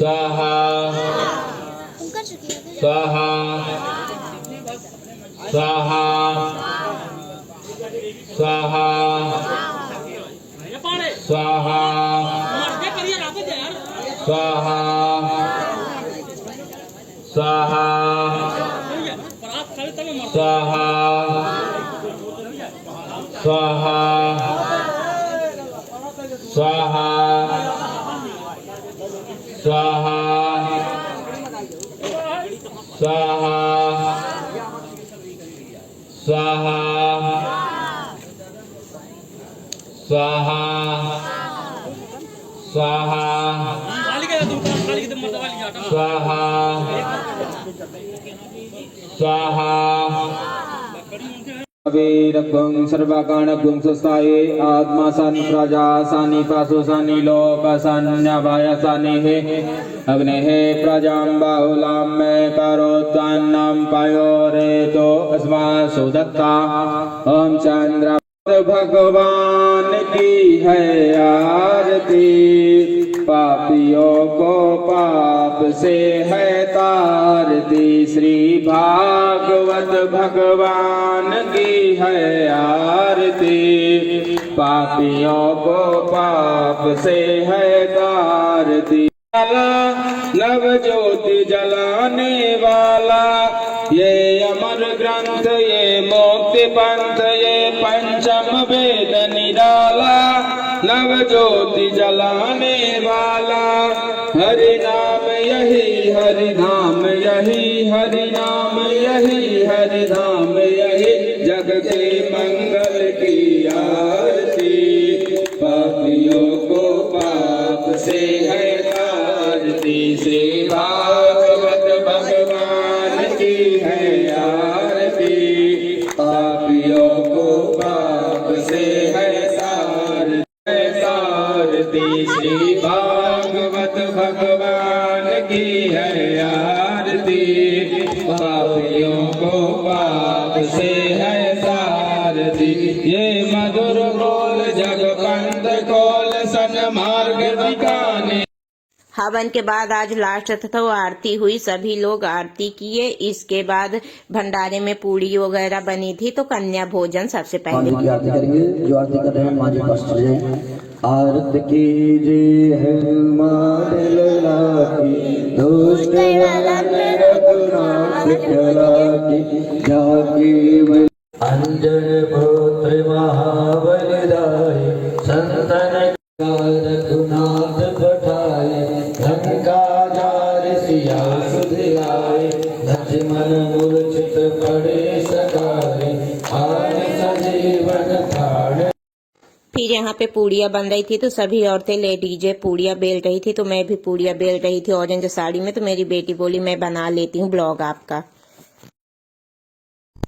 स्वाहा स्वाहा स्वाहा स्वाहा स्वाहा स्वाहा स्वाहा स्वाहा स्वाहा स्वाहा स्वाहा स्वाहा स्वाहा स्वाहा स्वाहा स्वाहा स्वाहा वीरभं सर्वकाणभं स्वस्ताये आत्मा सानि प्रजा सानि पासो सानि लोक सान्यवाय सानि हे अग्नेः प्रजां बाहुलां मे करोत्तान्नं पयोरेतो अस्मासु दत्ता ओम चंद्र भगवान की है आरती पापियों को पाप से है तारती श्री भागवत भगवान की है आरती पापियों को पाप से है तारती नव ज्योति जलाने वाला ये अमर ग्रंथ ये मोक्ति पंथ ये पंचम वेद निराला नव ज्योति जलाने वाला हरि नाम यही हरि धाम यही हरि नाम यही हरि धाम यही जग के मंगल की आरती पापियों को पाप से है आरती श्री भागवत भगवान की है आरती पापियों को पाप से है सारती श्री भागवत भगवान की है आरती पापियों को पाप से है सारती ये मधुर बोल जग पंथ खोल सन्मार्ग दिखाने। हवन के बाद आज लास्ट था वो आरती हुई, सभी लोग आरती किए। इसके बाद भंडारे में पूड़ी वगैरह बनी थी तो कन्या भोजन सबसे पहले की आरती करेंगे। जो आरती कर रहे हैं माँ जी पास चले जाएं। आरत कीजिए है माँ लला की दुष्ट रघुनाथ लला की जाकी अंजन पुत्र महाबलदाई संतन रघुनाथ पठाए लंका जार सिया सुधियाए लक्ष्मण मूर्छित पड़े सकारे आन सजीवन प्राण। फिर यहाँ पे पूड़ियाँ बन रही थी तो सभी औरतें लेडीजें पूड़ियाँ बेल रही थी तो मैं भी पूड़ियाँ बेल रही थी ऑरेंज साड़ी में। तो मेरी बेटी बोली मैं बना लेती हूँ ब्लॉग आपका,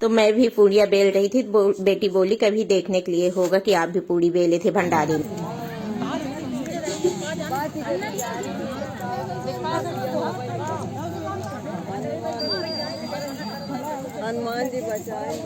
तो मैं भी पूड़ियाँ बेल रही थी। बेटी बोली कभी देखने के लिए होगा कि आप भी पूड़ी बेले थे भंडारे में। हनुमान जी बचाए।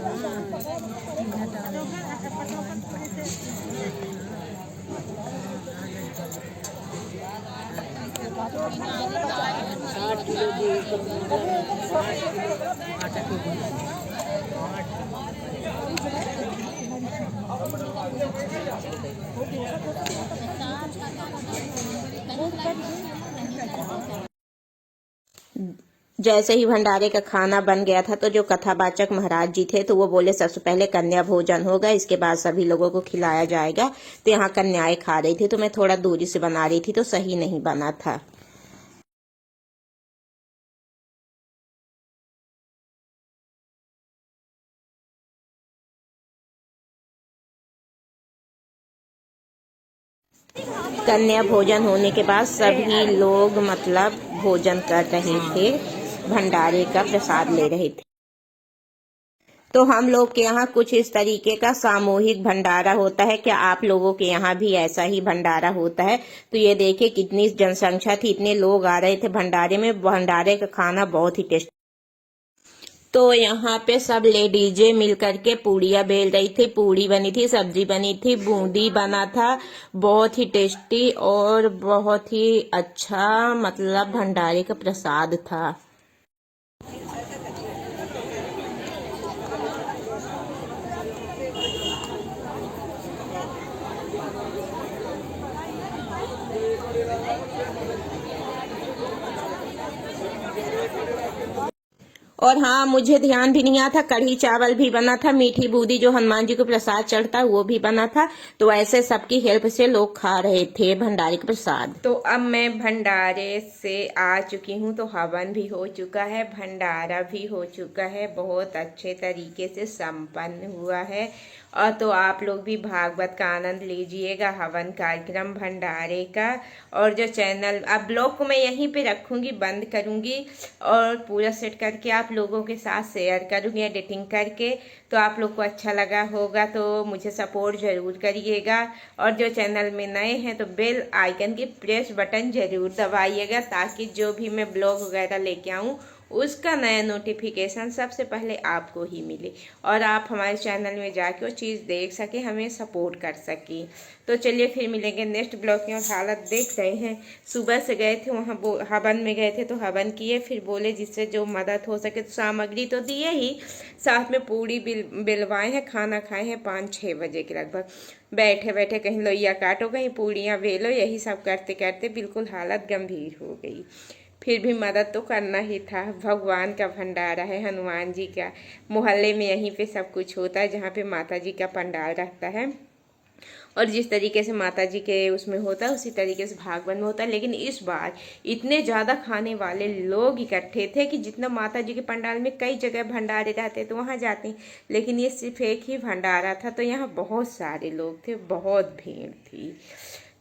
जैसे ही भंडारे का खाना बन गया था तो जो कथावाचक महाराज जी थे तो वो बोले सबसे पहले कन्या भोजन होगा, इसके बाद सभी लोगों को खिलाया जाएगा। तो यहाँ कन्याएं खा रही थी तो मैं थोड़ा दूरी से बना रही थी तो सही नहीं बना था। कन्या भोजन होने के बाद सभी लोग मतलब भोजन कर रहे थे, भंडारे का प्रसाद ले रहे थे। तो हम लोग के यहाँ कुछ इस तरीके का सामूहिक भंडारा होता है। क्या आप लोगों के यहाँ भी ऐसा ही भंडारा होता है? तो ये देखिए कितनी जनसंख्या थी, इतने लोग आ रहे थे भंडारे में। भंडारे का खाना बहुत ही टेस्टी। तो यहाँ पे सब लेडीजें मिल करके पूड़ियाँ बेल रही थी। पूड़ी बनी थी, सब्जी बनी थी, बूंदी बना था, बहुत ही टेस्टी और बहुत ही अच्छा, मतलब भंडारे का प्रसाद था। और हाँ, मुझे ध्यान भी नहीं आता, कढ़ी चावल भी बना था, मीठी बूंदी जो हनुमान जी को प्रसाद चढ़ता है वो भी बना था। तो ऐसे सबकी हेल्प से लोग खा रहे थे भंडारे का प्रसाद। तो अब मैं भंडारे से आ चुकी हूँ, तो हवन भी हो चुका है, भंडारा भी हो चुका है, बहुत अच्छे तरीके से संपन्न हुआ है। और तो आप लोग भी भागवत का आनंद लीजिएगा, हवन कार्यक्रम भंडारे का। और जो चैनल, अब ब्लॉग को मैं यहीं पे रखूँगी, बंद करूँगी और पूरा सेट करके आप लोगों के साथ शेयर करूँगी एडिटिंग करके। तो आप लोग को अच्छा लगा होगा तो मुझे सपोर्ट ज़रूर करिएगा। और जो चैनल में नए हैं तो बेल आइकन की प्रेस बटन ज़रूर दबाइएगा, ताकि जो भी मैं ब्लॉग वगैरह लेके आऊँ उसका नया नोटिफिकेशन सबसे पहले आपको ही मिले और आप हमारे चैनल में जाके वो चीज़ देख सके, हमें सपोर्ट कर सके। तो चलिए फिर मिलेंगे नेक्स्ट ब्लॉग की। और हालत देख रहे हैं, सुबह से गए थे वहाँ हवन में गए थे तो हवन किए, फिर बोले जिससे जो मदद हो सके, तो सामग्री तो दिए ही, साथ में पूड़ी बिलवाए हैं, खाना खाए हैं 5-6 बजे के लगभग। बैठे बैठे कहीं लोइया काटो, कहीं पूड़ियाँ बेलो, यही सब करते करते बिल्कुल हालत गंभीर हो गई। फिर भी मदद तो करना ही था, भगवान का भंडारा है, हनुमान जी का। मोहल्ले में यहीं पे सब कुछ होता है, जहाँ पे माता जी का पंडाल रहता है। और जिस तरीके से माता जी के उसमें होता है उसी तरीके से भागवत में होता है। लेकिन इस बार इतने ज़्यादा खाने वाले लोग इकट्ठे थे कि जितना माता जी के पंडाल में कई जगह भंडारे रहते तो वहाँ जाते, लेकिन ये सिर्फ एक ही भंडारा था, तो यहाँ बहुत सारे लोग थे, बहुत भीड़ थी।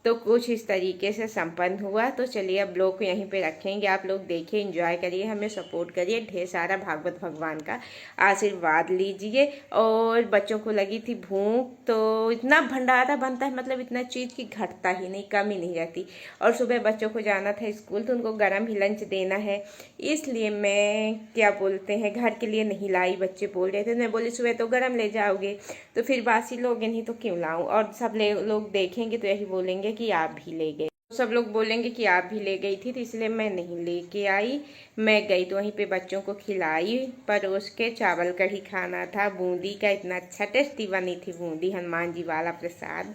तो कुछ इस तरीके से संपन्न हुआ। तो चलिए अब ब्लॉग को यहीं पे रखेंगे, आप लोग देखिए, एंजॉय करिए, हमें सपोर्ट करिए, ढेर सारा भागवत भगवान का आशीर्वाद लीजिए। और बच्चों को लगी थी भूख, तो इतना भंडारा बनता है, मतलब इतना चीज़ की घटता ही नहीं, कमी नहीं रहती। और सुबह बच्चों को जाना था स्कूल, तो उनको गर्म ही लंच देना है, इसलिए मैं क्या बोलते हैं घर के लिए नहीं लाई। बच्चे बोल रहे थे, मैं बोली सुबह तो गर्म ले जाओगे तो फिर बासी लोगे नहीं तो क्यों लाऊं। और सब लोग देखेंगे तो यही बोलेंगे कि आप भी ले गए, सब लोग बोलेंगे कि आप भी ले गई थी, तो इसलिए मैं नहीं लेके आई। मैं गई तो वहीं पे बच्चों को खिलाई, परोस के चावल कढ़ी खाना था, बूंदी का इतना अच्छा टेस्टी बनी थी बूंदी, हनुमान जी वाला प्रसाद।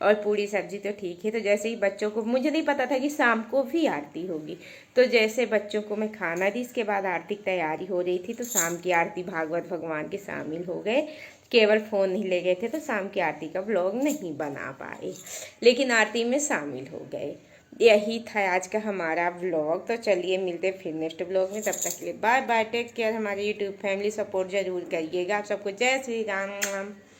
और पूरी सब्जी तो ठीक है। तो जैसे ही बच्चों को, मुझे नहीं पता था कि शाम को भी आरती होगी, तो जैसे बच्चों को मैं खाना दी, इसके बाद आरती की तैयारी हो रही थी, तो शाम की आरती भागवत भगवान के शामिल हो गए। केवल फ़ोन ही ले गए थे, तो शाम की आरती का व्लॉग नहीं बना पाए, लेकिन आरती में शामिल हो गए। यही था आज का हमारा व्लॉग। तो चलिए मिलते फिर नेक्स्ट व्लॉग में, तब तक के लिए बाय बाय, टेक केयर। हमारी यूट्यूब फैमिली सपोर्ट जरूर करिएगा। आप सबको जय श्री राम।